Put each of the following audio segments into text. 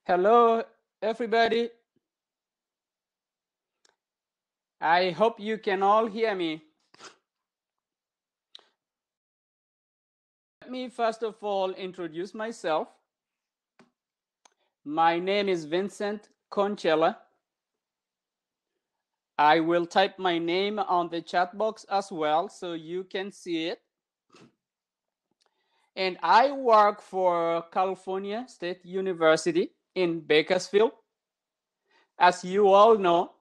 Hello, everybody. I hope you can all hear me. Let me first of all introduce myself. My name is Vincent Conchella. I will type my name on the chat box as well so you can see it. And I work for California State University in Bakersfield. As you all know,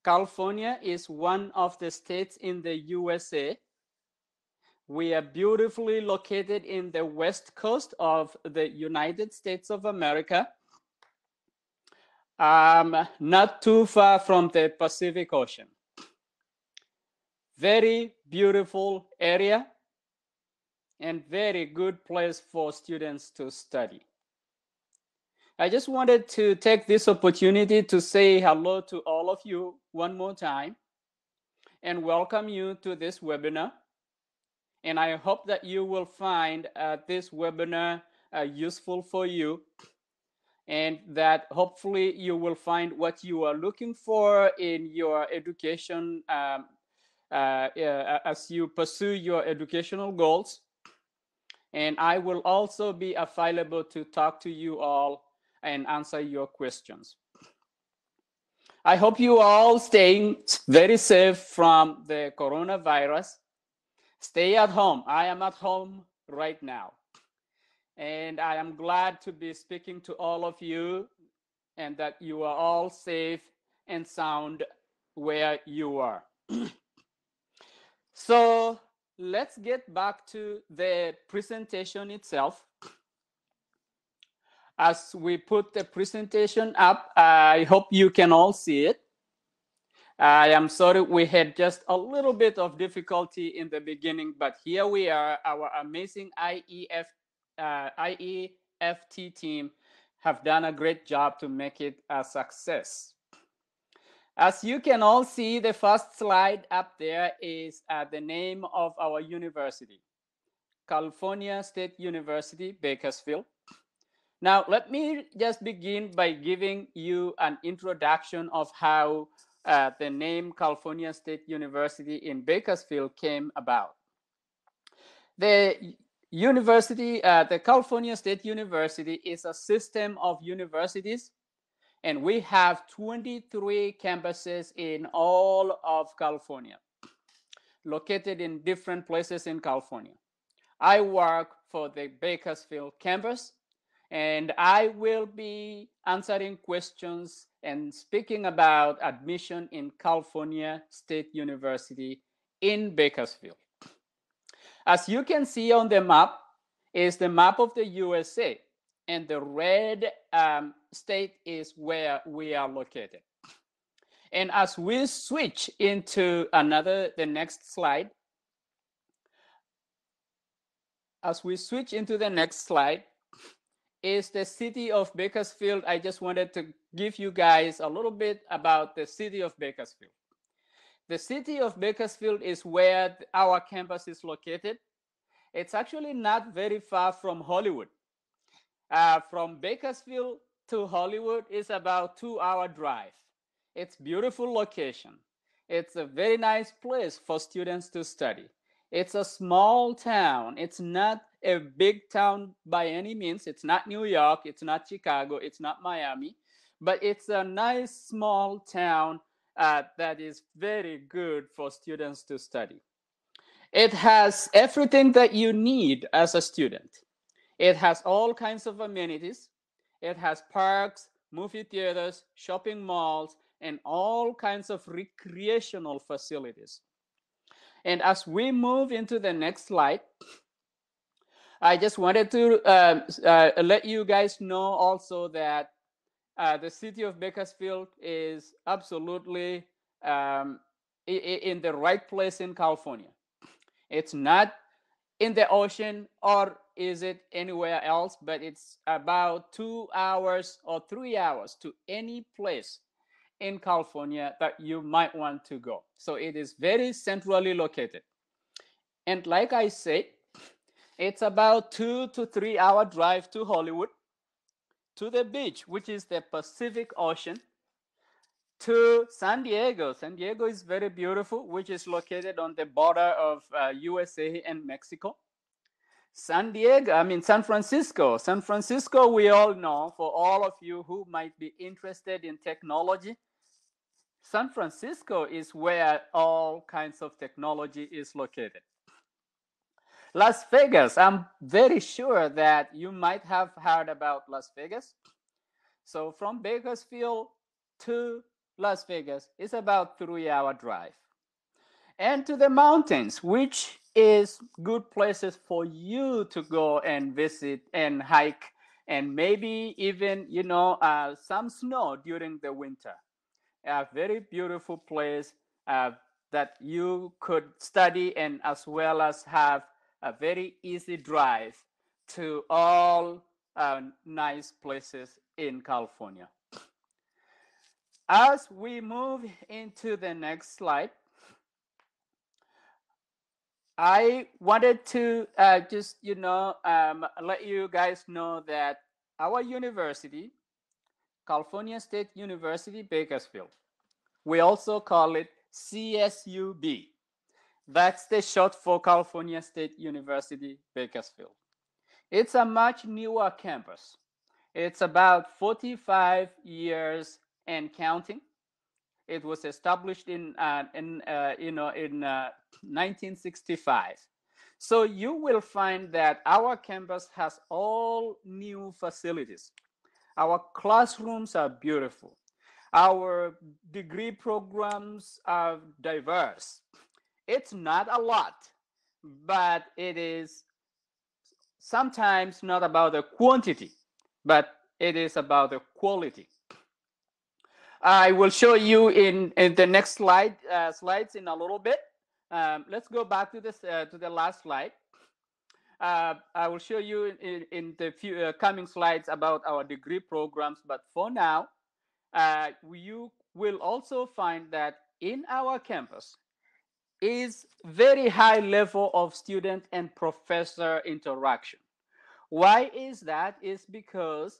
California is one of the states in the USA. We are beautifully located in the west coast of the United States of America, not too far from the Pacific Ocean. Very beautiful area and very good place for students to study. I just wanted to take this opportunity to say hello to all of you one more time and welcome you to this webinar. And I hope that you will find this webinar useful for you, and that hopefully you will find what you are looking for in your education as you pursue your educational goals. And I will also be available to talk to you all and answer your questions. I hope you are all staying very safe from the coronavirus. Stay at home. I am at home right now. And I am glad to be speaking to all of you and that you are all safe and sound where you are. So let's get back to the presentation itself. As we put the presentation up, I hope you can all see it. I am sorry we had just a little bit of difficulty in the beginning, but here we are. Our amazing IEFT team have done a great job to make it a success. As you can all see, the first slide up there is the name of our university, California State University, Bakersfield. Now, let me just begin by giving you an introduction of how the name California State University in Bakersfield came about. The university, the California State University is a system of universities, and we have 23 campuses in all of California, located in different places in California. I work for the Bakersfield campus, and I will be answering questions and speaking about admission in California State University in Bakersfield. As you can see on the map is the map of the USA, and the red state is where we are located. And as we switch into the next slide, is the city of Bakersfield. I just wanted to give you guys a little bit about the city of Bakersfield. The city of Bakersfield is where our campus is located. It's actually not very far from Hollywood. From Bakersfield to Hollywood is about 2-hour drive. It's a beautiful location. It's a very nice place for students to study. It's a small town. It's not a big town by any means. It's not New York. It's not Chicago. It's not Miami. But it's a nice small town that is very good for students to study. It has everything that you need as a student. It has all kinds of amenities. It has parks, movie theaters, shopping malls, and all kinds of recreational facilities. And as we move into the next slide, I just wanted to let you guys know also that the city of Bakersfield is absolutely in the right place in California. It's not in the ocean, or is it anywhere else, but it's about 2 hours or 3 hours to any place in California that you might want to go. So it is very centrally located. And like I said, it's about 2 to 3 hour drive to Hollywood. to the beach, which is the Pacific Ocean, to San Diego. San Diego is very beautiful, which is located on the border of USA and Mexico. San Francisco. San Francisco, we all know, for all of you who might be interested in technology, San Francisco is where all kinds of technology is located. Las Vegas, I'm very sure that you might have heard about Las Vegas. So from Bakersfield to Las Vegas is about 3-hour drive. And to the mountains, which is good places for you to go and visit and hike, and maybe even, some snow during the winter. A very beautiful place that you could study, and as well as have a very easy drive to all nice places in California. As we move into the next slide, I wanted to just, let you guys know that our university, California State University, Bakersfield, we also call it CSUB. That's the short for California State University, Bakersfield. It's a much newer campus. It's about 45 years and counting. It was established in 1965. So you will find that our campus has all new facilities. Our classrooms are beautiful. Our degree programs are diverse. It's not a lot, but it is sometimes not about the quantity, but it is about the quality. I will show you in the next slides in a little bit. Let's go back to this to the last slide. I will show you in the few coming slides about our degree programs. But for now, you will also find that in our campus is very high level of student and professor interaction. Why is that? Is because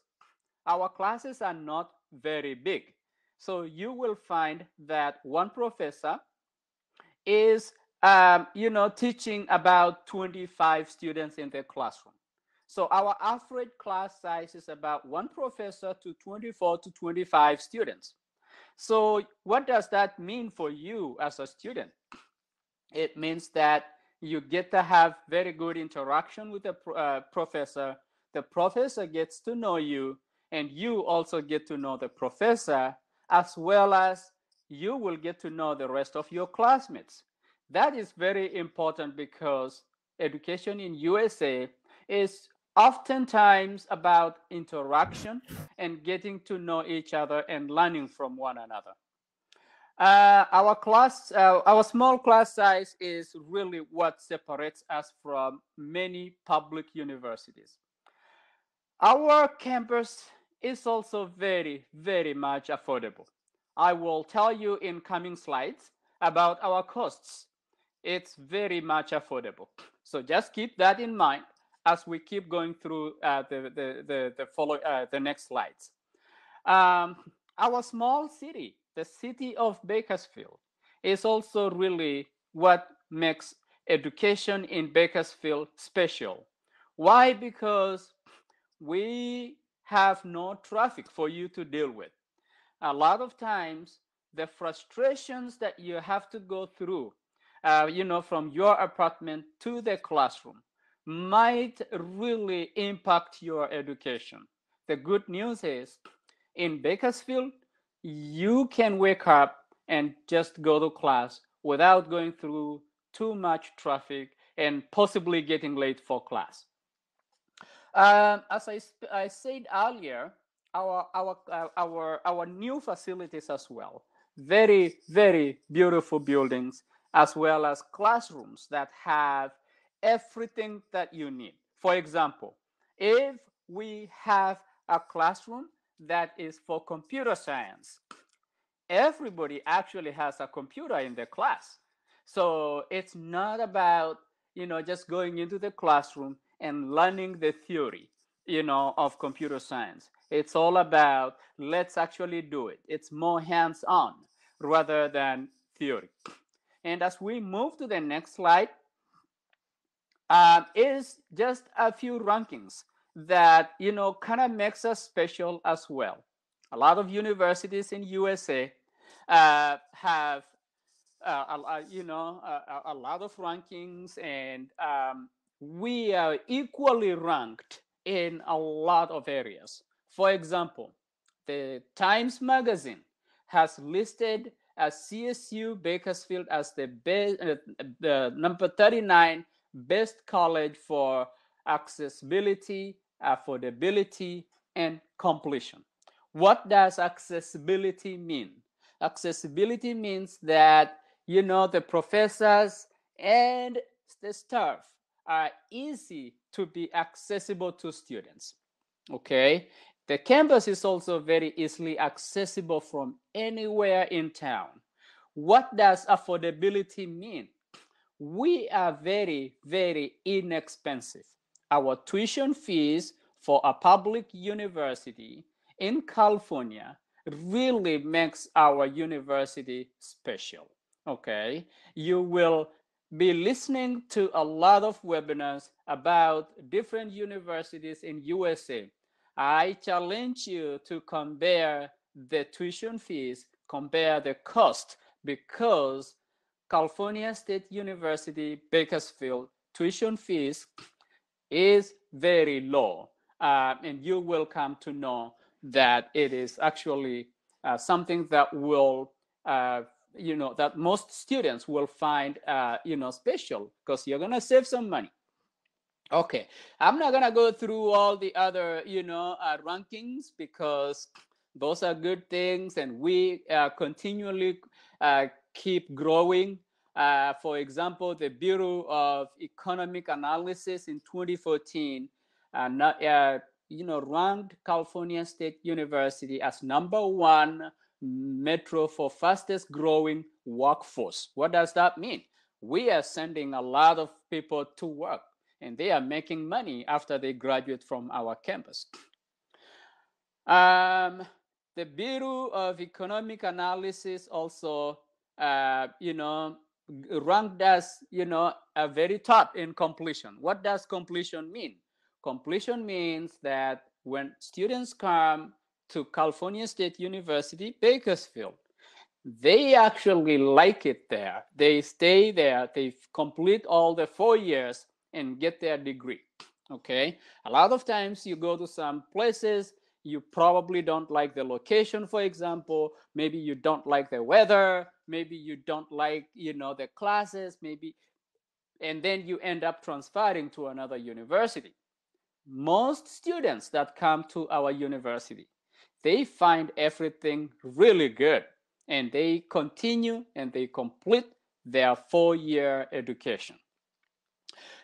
our classes are not very big. So you will find that one professor is, teaching about 25 students in the classroom. So our average class size is about one professor to 24 to 25 students. So what does that mean for you as a student? It means that you get to have very good interaction with the professor. The professor gets to know you, and you also get to know the professor, as well as you will get to know the rest of your classmates. That is very important because education in USA is oftentimes about interaction and getting to know each other and learning from one another. Our small class size is really what separates us from many public universities. Our campus is also very, very much affordable. I will tell you in coming slides about our costs. It's very much affordable. So just keep that in mind as we keep going through the next slides. Our small city, the city of Bakersfield, is also really what makes education in Bakersfield special. Why? Because we have no traffic for you to deal with. A lot of times, the frustrations that you have to go through, from your apartment to the classroom, might really impact your education. The good news is, in Bakersfield, you can wake up and just go to class without going through too much traffic and possibly getting late for class. As I said earlier, our new facilities as well, very, very beautiful buildings, as well as classrooms that have everything that you need. For example, if we have a classroom that is for computer science, everybody actually has a computer in their class. So it's not about, just going into the classroom and learning the theory. of computer science. It's all about let's actually do it. It's more hands-on rather than theory. And as we move to the next slide, is just a few rankings that kind of makes us special as well. A lot of universities in USA have a lot of rankings, and we are equally ranked in a lot of areas. For example, the Times Magazine has listed CSU Bakersfield as the number 39 best college for accessibility, affordability, and completion. What does accessibility mean? Accessibility means that the professors and the staff are easy to be accessible to students. Okay, the campus is also very easily accessible from anywhere in town. What does affordability mean? We are very, very inexpensive. Our tuition fees for a public university in California really makes our university special. Okay, you will be listening to a lot of webinars about different universities in USA. I challenge you to compare the tuition fees, compare the cost, because California State University, Bakersfield tuition fees is very low. And you will come to know that it is actually something that will, that most students will find, special, because you're going to save some money. Okay, I'm not going to go through all the other, rankings, because those are good things, and we continually keep growing. For example, the Bureau of Economic Analysis in 2014 ranked California State University as #1 metro for fastest growing workforce. What does that mean? We are sending a lot of people to work, and they are making money after they graduate from our campus. The Bureau of Economic Analysis also, ranked us, a very top in completion. What does completion mean? Completion means that when students come to California State University, Bakersfield, they actually like it there. They stay there. They complete all the 4 years and get their degree. Okay. A lot of times you go to some places, you probably don't like the location, for example. Maybe you don't like the weather. Maybe you don't like, the classes, maybe. And then you end up transferring to another university. Most students that come to our university, they find everything really good, and they continue and they complete their 4-year education.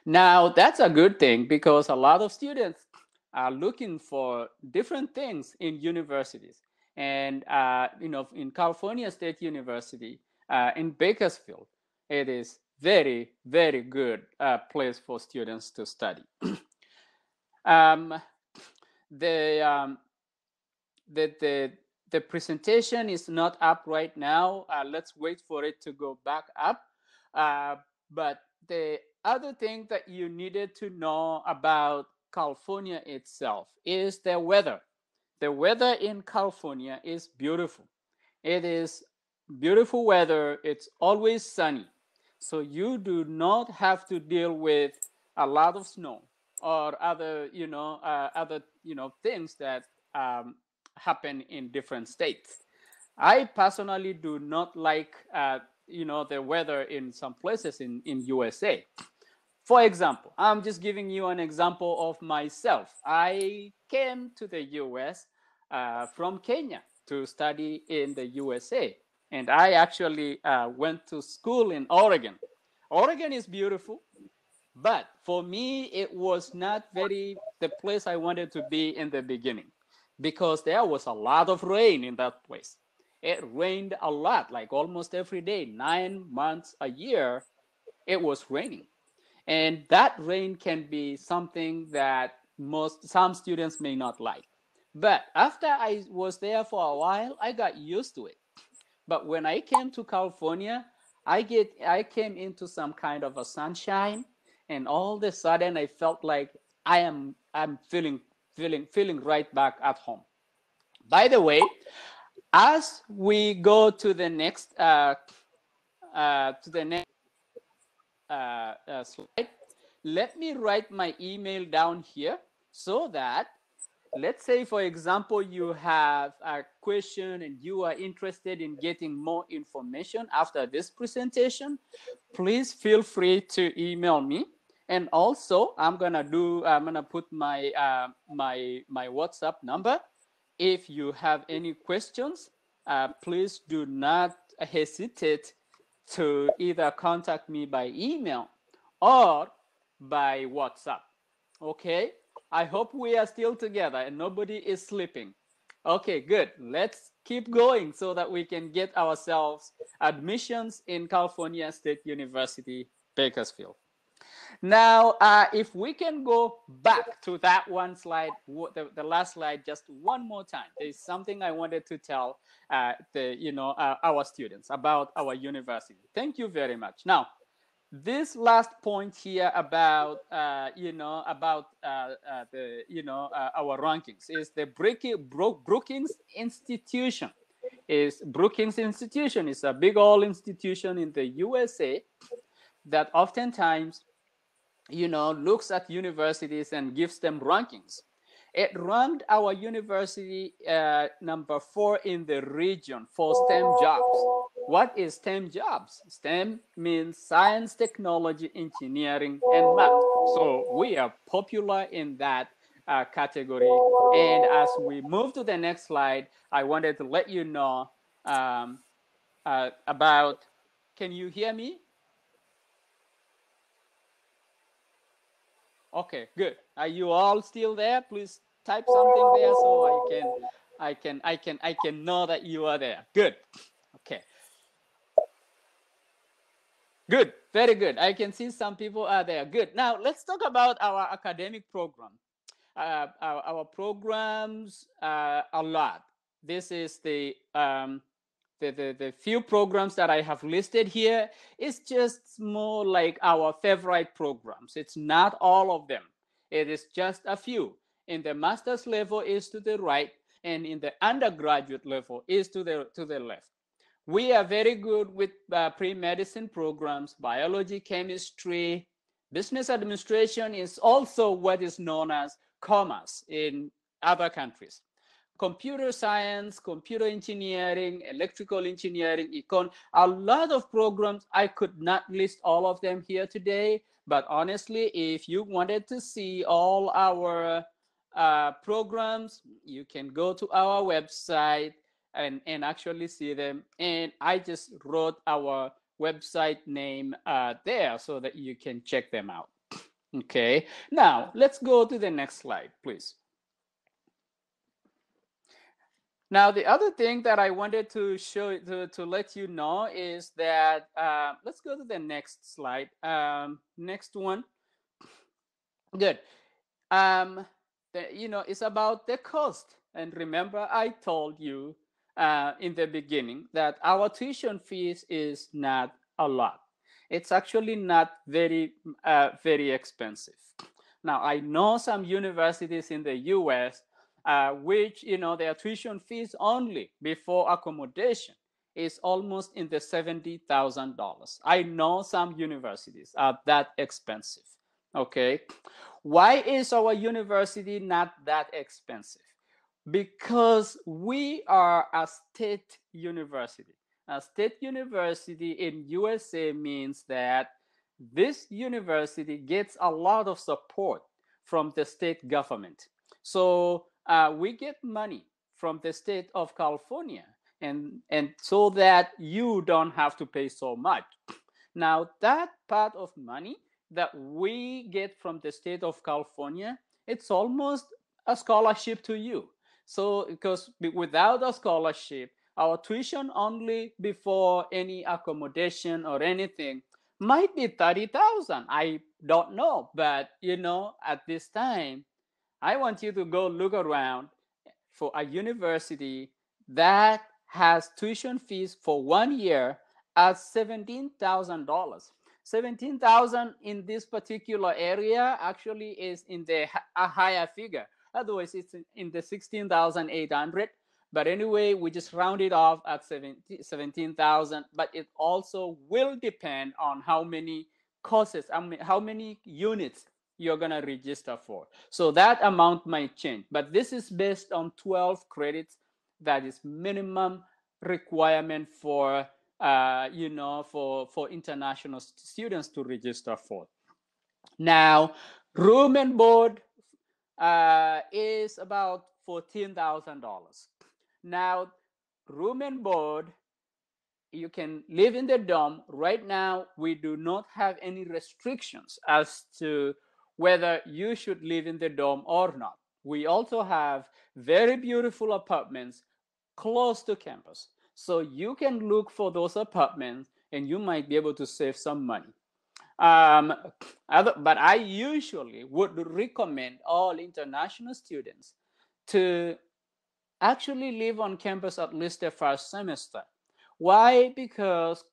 Now, that's a good thing, because a lot of students are looking for different things in universities. And, in California State University, in Bakersfield, it is very, very good place for students to study. The presentation is not up right now. Let's wait for it to go back up. But the other thing that you needed to know about California itself is the weather. The weather in California is beautiful. It is beautiful weather. It's always sunny. So you do not have to deal with a lot of snow or other, things that happen in different states. I personally do not like, the weather in some places in USA. For example, I'm just giving you an example of myself. I came to the US from Kenya to study in the USA. And I actually went to school in Oregon. Oregon is beautiful, but for me, it was not very the place I wanted to be in the beginning, because there was a lot of rain in that place. It rained a lot, like almost every day, 9 months a year, it was raining. And that rain can be something that some students may not like. But after I was there for a while, I got used to it. But when I came to California, I came into some kind of a sunshine, and all of a sudden I felt like I'm feeling right back at home. By the way, as we go to the next slide, let me write my email down here so that, let's say, for example, you have a question and you are interested in getting more information after this presentation, please feel free to email me. And also, I'm gonna put my my WhatsApp number. If you have any questions, please do not hesitate to either contact me by email or by WhatsApp. Okay, I hope we are still together and nobody is sleeping. Okay, good. Let's keep going so that we can get ourselves admissions in California State University, Bakersfield. Now, if we can go back to that one slide, the last slide, just one more time. There's something I wanted to tell our students about our university. Thank you very much. Now, this last point here about our rankings is the Brookings Institution. Brookings Institution is a big old institution in the USA that oftentimes looks at universities and gives them rankings. It ranked our university number 4 in the region for STEM jobs. What is STEM jobs? STEM means science, technology, engineering, and math. So we are popular in that category. And as we move to the next slide, I wanted to let you know about, can you hear me? Okay, good. Are you all still there? Please type something there so I can know that you are there. Good. Okay. Good. Very good. I can see some people are there. Good. Now let's talk about our academic program. Our programs are a lot. This is the few programs that I have listed here. Is just more like our favorite programs. It's not all of them. It is just a few. In the master's level is to the right, and in the undergraduate level is to the left. We are very good with pre-medicine programs, biology, chemistry. Business administration is also what is known as commerce in other countries. Computer science, computer engineering, electrical engineering, a lot of programs. I could not list all of them here today, but honestly, if you wanted to see all our programs, you can go to our website and actually see them. And I just wrote our website name there so that you can check them out. Okay, now let's go to the next slide, please. Now, the other thing that I wanted to show, to let you know is that, let's go to the next slide. Next one. Good. It's about the cost. And remember, I told you in the beginning that our tuition fees is not a lot. It's actually not very expensive. Now, I know some universities in the US which, their tuition fees only before accommodation is almost in the $70,000. I know some universities are that expensive. Okay. Why is our university not that expensive? Because we are a state university. A state university in USA means that this university gets a lot of support from the state government. So we get money from the state of California, and so that you don't have to pay so much. Now, that part of money that we get from the state of California, it's almost a scholarship to you. So, because without a scholarship, our tuition only before any accommodation or anything might be $30,000. I don't know, but at this time, I want you to go look around for a university that has tuition fees for 1 year at $17,000. 17,000 in this particular area actually is in a higher figure. Otherwise, it's in the 16,800. But anyway, we just round it off at 17,000. But it also will depend on how many courses, how many units you're going to register for. So that amount might change. But this is based on 12 credits. That is minimum requirement for for international students to register for. Now, room and board is about $14,000. Now, room and board, you can live in the dorm. Right now, we do not have any restrictions as to whether you should live in the dorm or not. We also have very beautiful apartments close to campus. So you can look for those apartments and you might be able to save some money. But I usually would recommend all international students to actually live on campus at least the first semester. Why? Because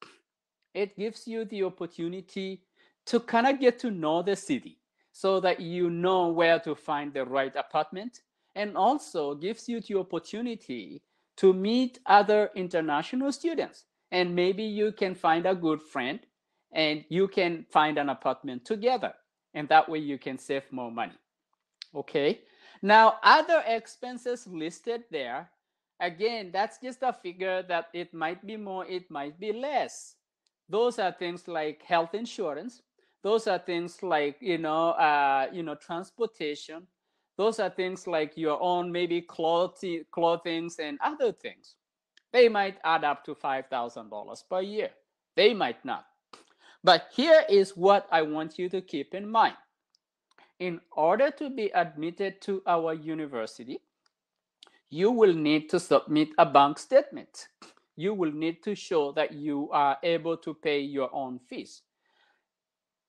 it gives you the opportunity to kind of get to know the city so that you know where to find the right apartment, and also gives you the opportunity to meet other international students. And maybe you can find a good friend and you can find an apartment together. And that way you can save more money. Okay. Now, other expenses listed there, again, that's just a figure that it might be more, it might be less. Those are things like health insurance. Those are things like, transportation. Those are things like your own maybe clothing and other things. They might add up to $5,000 per year. They might not. But here is what I want you to keep in mind. In order to be admitted to our university, you will need to submit a bank statement. You will need to show that you are able to pay your own fees.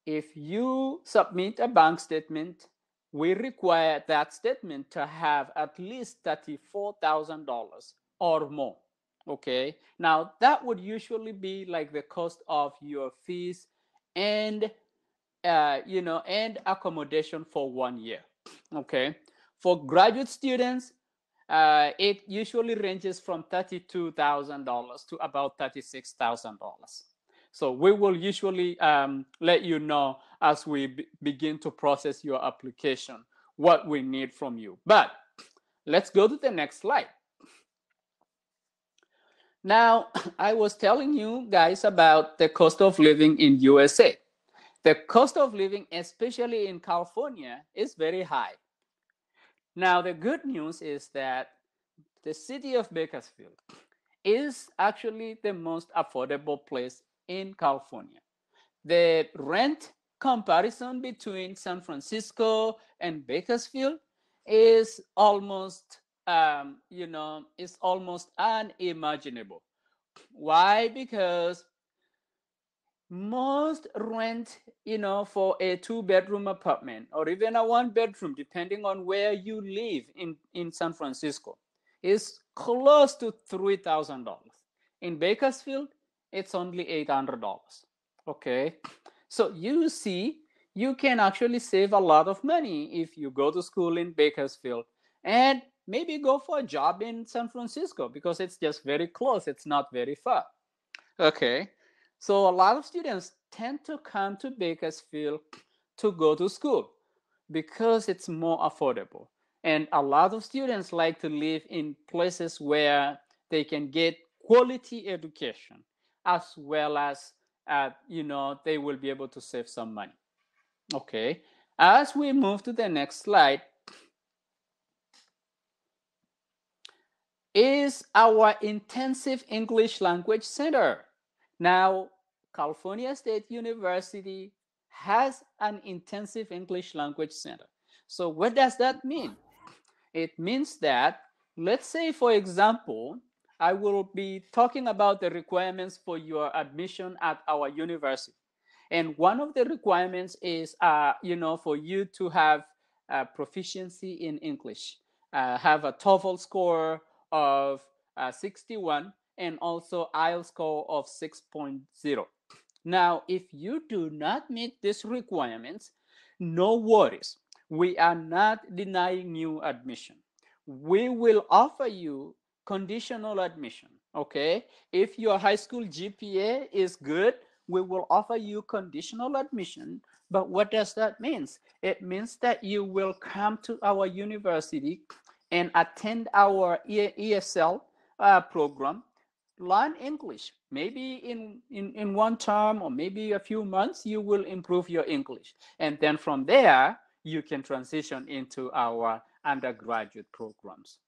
If you submit a bank statement, we require that statement to have at least $34,000 or more. Okay, now that would usually be like the cost of your fees and and accommodation for 1 year. Okay, for graduate students, it usually ranges from $32,000 to about $36,000. So we will usually let you know as we begin to process your application what we need from you. But let's go to the next slide. Now, I was telling you guys about the cost of living in USA. The cost of living, especially in California, is very high. Now, the good news is that the city of Bakersfield is actually the most affordable place in California. The rent comparison between San Francisco and Bakersfield is almost, is almost unimaginable. Why? Because most rent, for a 2-bedroom apartment or even a 1-bedroom, depending on where you live in San Francisco, is close to $3,000. In Bakersfield, it's only $800. Okay, so you see, you can actually save a lot of money if you go to school in Bakersfield and maybe go for a job in San Francisco because it's just very close. It's not very far. Okay, so a lot of students tend to come to Bakersfield to go to school because it's more affordable. And a lot of students like to live in places where they can get quality education as well as, they will be able to save some money. Okay, as we move to the next slide, is our intensive English language center. Now, California State University has an intensive English language center. So what does that mean? It means that, let's say, for example, I will be talking about the requirements for your admission at our university. And one of the requirements is, for you to have proficiency in English, have a TOEFL score of 61 and also IELTS score of 6.0. Now, if you do not meet these requirements, no worries. We are not denying you admission. We will offer you conditional admission, okay? If your high school GPA is good, we will offer you conditional admission. But what does that mean? It means that you will come to our university and attend our ESL program, learn English. Maybe in one term or maybe a few months, you will improve your English. And then from there, you can transition into our undergraduate programs.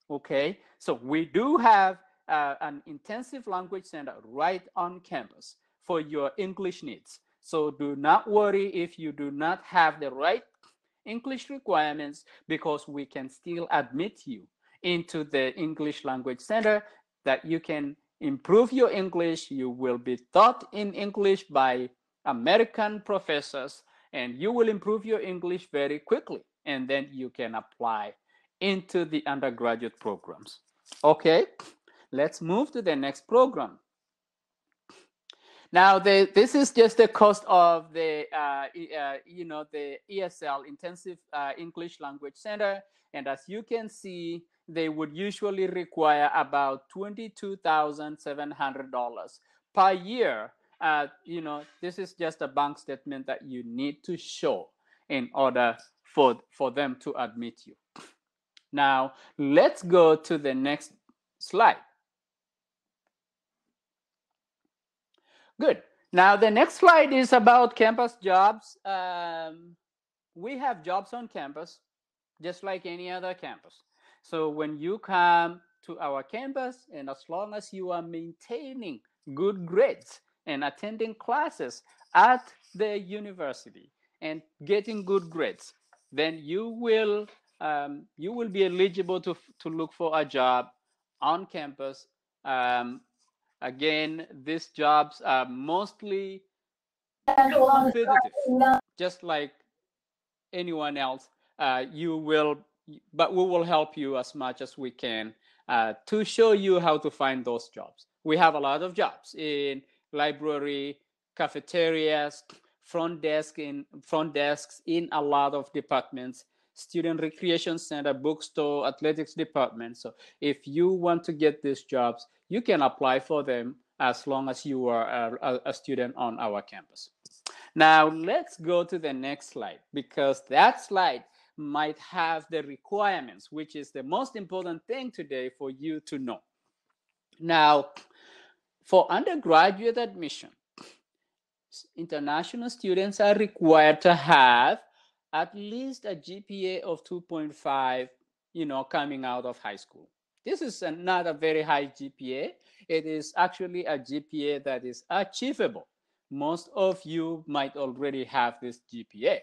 Okay, so we do have an intensive language center right on campus for your English needs. So do not worry if you do not have the right English requirements, because we can still admit you into the English language center, that you can improve your English. You will be taught in English by American professors, and you will improve your English very quickly, and then you can apply into the undergraduate programs. Okay, let's move to the next program. Now, this is just the cost of the the ESL, Intensive English Language Center, and as you can see, they would usually require about $22,700 per year. This is just a bank statement that you need to show in order for them to admit you. Now, let's go to the next slide. Good. Now, the next slide is about campus jobs. We have jobs on campus, just like any other campus. So when you come to our campus, and as long as you are maintaining good grades and attending classes at the university and getting good grades, then you will be eligible to look for a job on campus. Again, these jobs are mostly competitive, just like anyone else. But we will help you as much as we can to show you how to find those jobs. We have a lot of jobs in library, cafeterias, front desks in a lot of departments, student recreation center, bookstore, athletics department. So if you want to get these jobs, you can apply for them as long as you are a student on our campus. Now, let's go to the next slide, because that slide might have the requirements, which is the most important thing today for you to know. Now, for undergraduate admission, international students are required to have at least a GPA of 2.5, coming out of high school. This is not a very high GPA. It is actually a GPA that is achievable. Most of you might already have this GPA.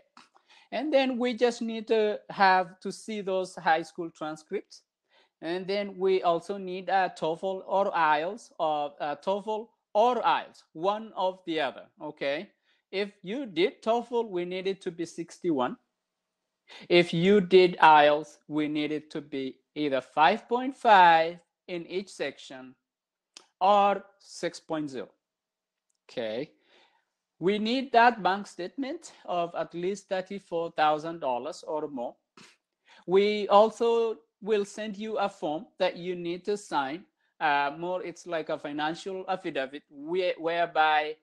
And then we just need to see those high school transcripts. And then we also need a TOEFL or IELTS, one of the other, okay? If you did TOEFL, we need it to be 61. If you did IELTS, we need it to be either 5.5 in each section or 6.0, okay? We need that bank statement of at least $34,000 or more. We also will send you a form that you need to sign. It's like a financial affidavit whereby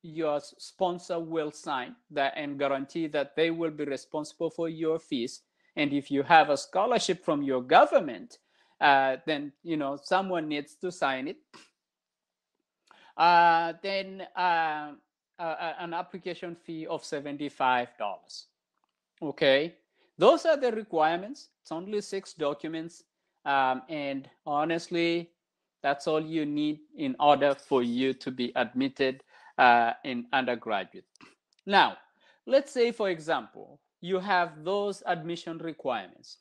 your sponsor will sign that and guarantee that they will be responsible for your fees. And if you have a scholarship from your government, then someone needs to sign it. Then an application fee of $75. Okay, those are the requirements. It's only 6 documents, and honestly, that's all you need in order for you to be admitted in undergraduate. Now, let's say, for example, you have those admission requirements.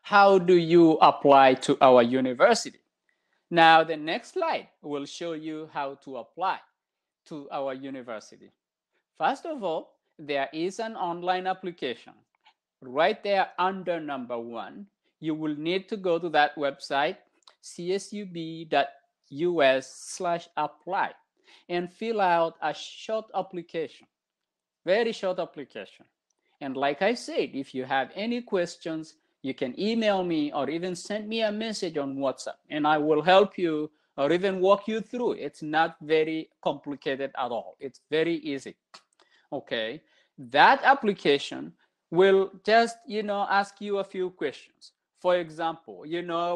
How do you apply to our university? Now, the next slide will show you how to apply to our university. First of all, there is an online application. right there under number 1, you will need to go to that website, csub.us/apply, and fill out a short application, very short application. And like I said, if you have any questions, you can email me or even send me a message on WhatsApp, and I will help you or even walk you through. It's not very complicated at all. It's very easy. Okay, that application will just, ask you a few questions. For example,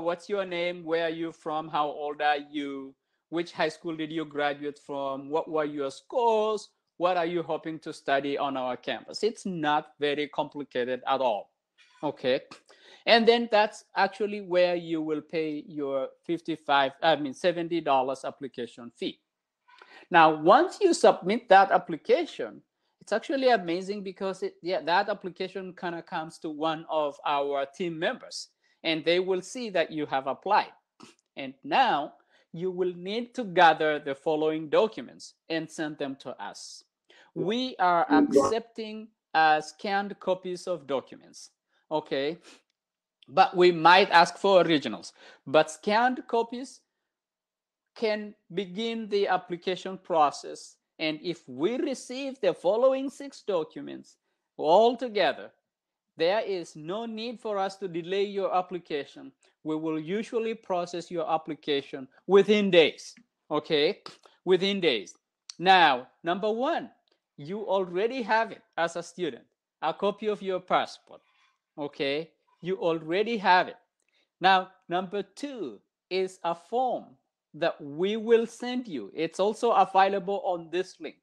what's your name? Where are you from? How old are you? Which high school did you graduate from? What were your scores? What are you hoping to study on our campus? It's not very complicated at all. Okay. And then that's actually where you will pay your $70 application fee. Now, once you submit that application, it's actually amazing because that application kind of comes to one of our team members, and they will see that you have applied. And now you will need to gather the following documents and send them to us. We are accepting scanned copies of documents, okay? But we might ask for originals. But scanned copies can begin the application process. And if we receive the following 6 documents all together, there is no need for us to delay your application. We will usually process your application within days, okay? Within days. Now, number 1, you already have it as a student, a copy of your passport, okay? You already have it. Now, number 2 is a form that we will send you. It's also available on this link.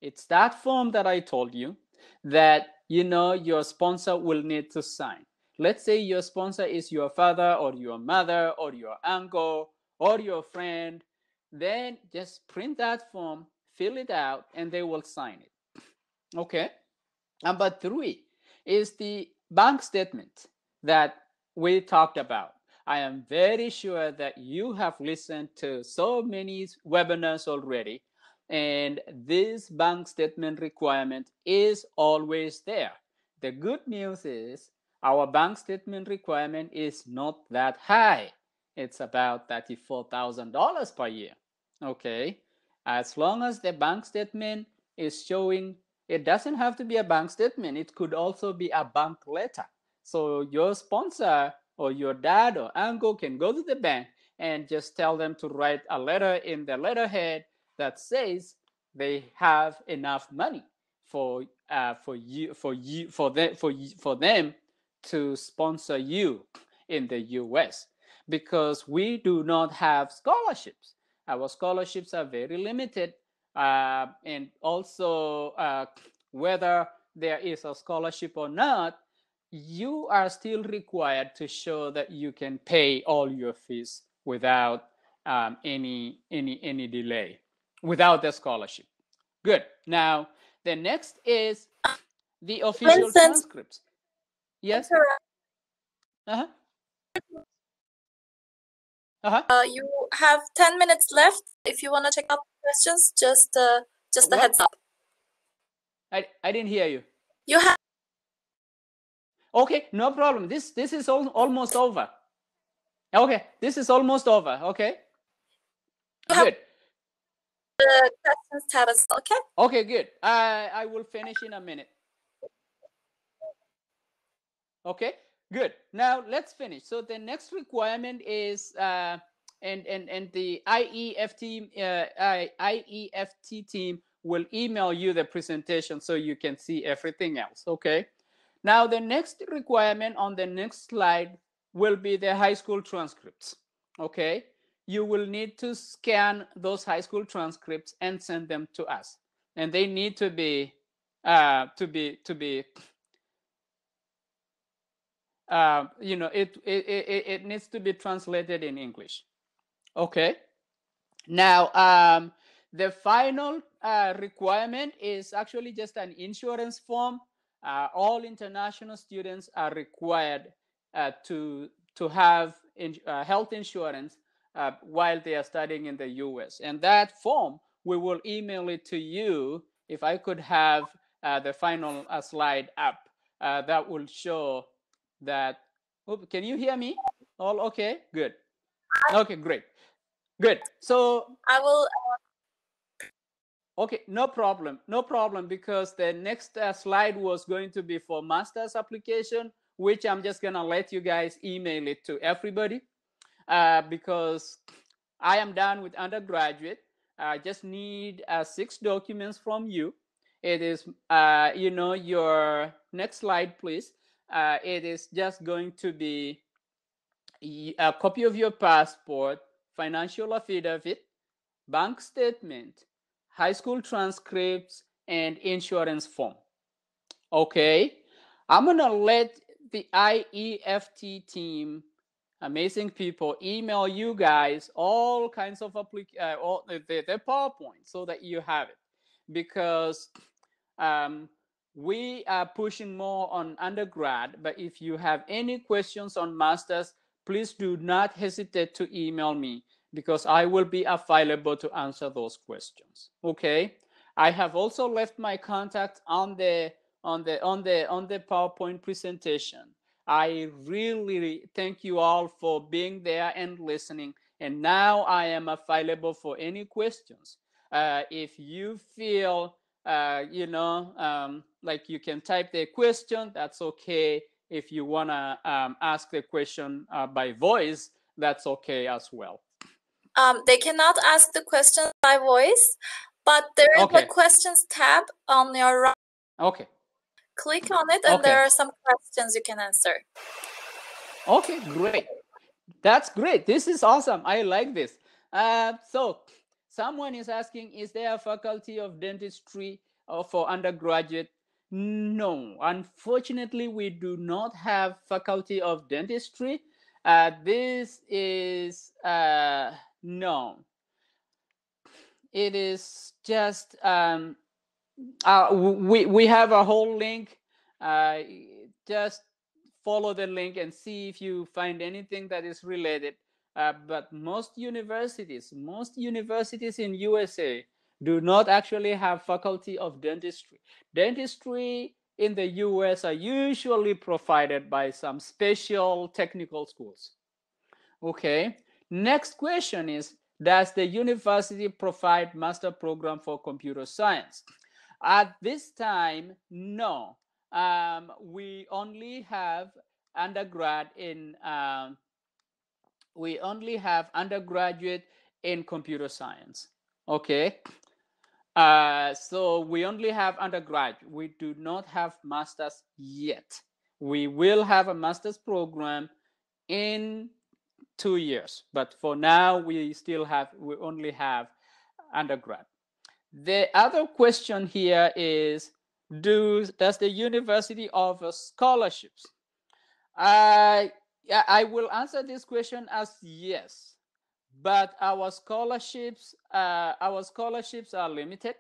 It's that form that I told you that your sponsor will need to sign. Let's say your sponsor is your father or your mother or your uncle or your friend. Then just print that form, fill it out, and they will sign it. Okay. Number 3 is the bank statement that we talked about. I am very sure that you have listened to so many webinars already, and this bank statement requirement is always there. The good news is our bank statement requirement is not that high. It's about $34,000 per year. Okay, as long as the bank statement is showing, it doesn't have to be a bank statement. It could also be a bank letter. So your sponsor or your dad or uncle can go to the bank and just tell them to write a letter in the letterhead that says they have enough money for them to sponsor you in the US, because we do not have scholarships. Our scholarships are very limited, and also whether there is a scholarship or not, you are still required to show that you can pay all your fees without any delay, without the scholarship. Good. Now, the next is the official transcripts. Yes? Uh-huh. You have 10 minutes left. If you want to check out questions, just a heads up. I didn't hear you. You have. Okay, no problem. This is almost over. Okay, this is almost over. Okay. Good. The questions tab is okay. Okay, good. I will finish in a minute. Okay, good. Now let's finish. So the next requirement is and the IEFT team will email you the presentation so you can see everything else. Okay. Now the next requirement on the next slide will be the high school transcripts. Okay. You will need to scan those high school transcripts and send them to us, and they need to be it needs to be translated in English. Okay. Now, the final requirement is actually just an insurance form. All international students are required to have health insurance while they are studying in the US. And that form, we will email it to you. If I could have the final slide up, that will show that. Can you hear me? All okay? Good. Okay, great. Good. So I will. Okay, no problem. No problem, because the next slide was going to be for master's application, which I'm just going to let you guys email it to everybody because I am done with undergraduate. I just need 6 documents from you. It is, your next slide, please. It is just going to be a copy of your passport, financial affidavit, bank statement, high school transcripts, and insurance form. Okay, I'm gonna let the IEFT team, amazing people, email you guys all kinds of the PowerPoint so that you have it, because we are pushing more on undergrad. But if you have any questions on masters, please do not hesitate to email me, because I will be available to answer those questions. Okay, I have also left my contact on the PowerPoint presentation. I really thank you all for being there and listening. And now I am available for any questions. If you feel like you can type the question, that's okay. If you want to ask the question by voice, that's okay as well. They cannot ask the question by voice, but there is a questions tab on your right. Okay. Click on it, and there are some questions you can answer. Okay, great. That's great. This is awesome. I like this. So someone is asking, is there a faculty of dentistry for undergraduate? No, unfortunately, we do not have faculty of dentistry. This is no. It is just we have a whole link. Just follow the link and see if you find anything that is related. But most universities in USA do not actually have faculty of dentistry. Dentistry in the US are usually provided by some special technical schools. Okay, next question is, does the university provide master program for computer science? At this time, no. We only have undergrad in undergraduate in computer science. Okay, so we only have undergraduate. We do not have masters yet. We will have a master's program in 2 years, but for now we only have undergrad. The other question here is, does the university offer scholarships? I will answer this question as yes, but our scholarships are limited.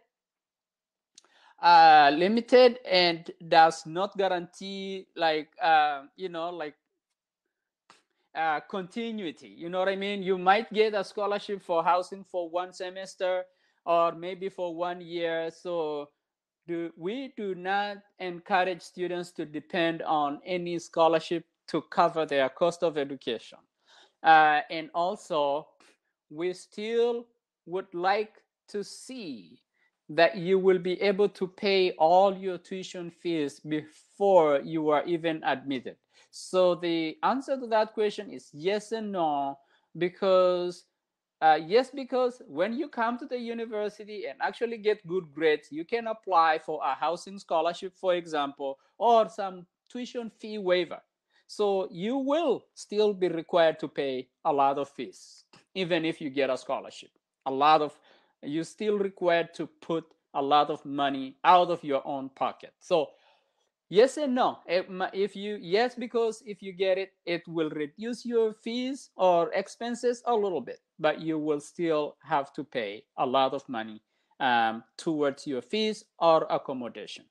Limited and does not guarantee continuity. You know what I mean? You might get a scholarship for housing for 1 semester or maybe for 1 year. So we do not encourage students to depend on any scholarship to cover their cost of education. And also, we still would like to see that you will be able to pay all your tuition fees before you are even admitted. So the answer to that question is yes and no, because yes, because when you come to the university and actually get good grades, you can apply for a housing scholarship, for example, or some tuition fee waiver. So you will still be required to pay a lot of fees, even if you get a scholarship. You're still required to put a lot of money out of your own pocket. So yes and no. Because if you get it, it will reduce your fees or expenses a little bit, but you will still have to pay a lot of money towards your fees or accommodation.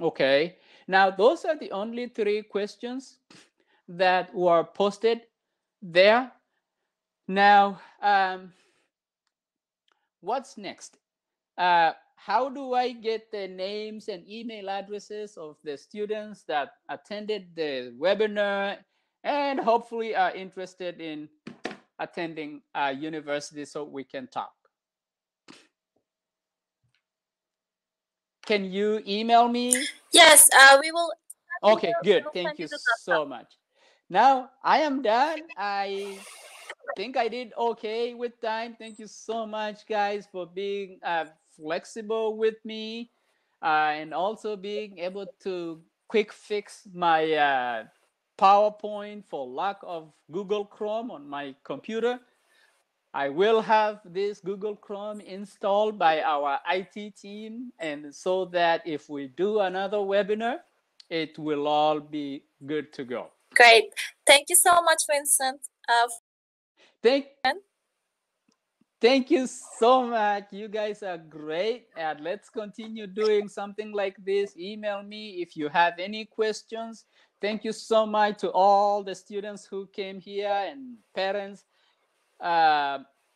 Okay, now those are the only 3 questions that were posted there. Now, what's next? how do I get the names and email addresses of the students that attended the webinar and hopefully are interested in attending a university so we can talk? Can you email me? Yes, we will. Okay, good. We will Thank send you the so much. Now I am done. I think I did okay with time. Thank you so much, guys, for being flexible with me and also being able to quick fix my PowerPoint for lack of Google Chrome on my computer. I will have this Google Chrome installed by our IT team, and so that if we do another webinar, it will all be good to go. Great. Thank you so much, Vincent. Thank you so much. You guys are great. And let's continue doing something like this. Email me if you have any questions. Thank you so much to all the students who came here and parents.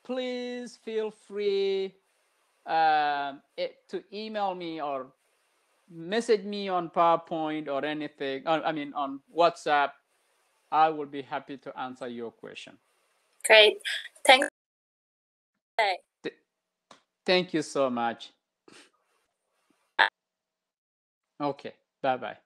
Please feel free to email me or message me on PowerPoint or anything. I mean, on WhatsApp. I will be happy to answer your question. Great. Thanks. Thank you so much. Okay. Bye-bye.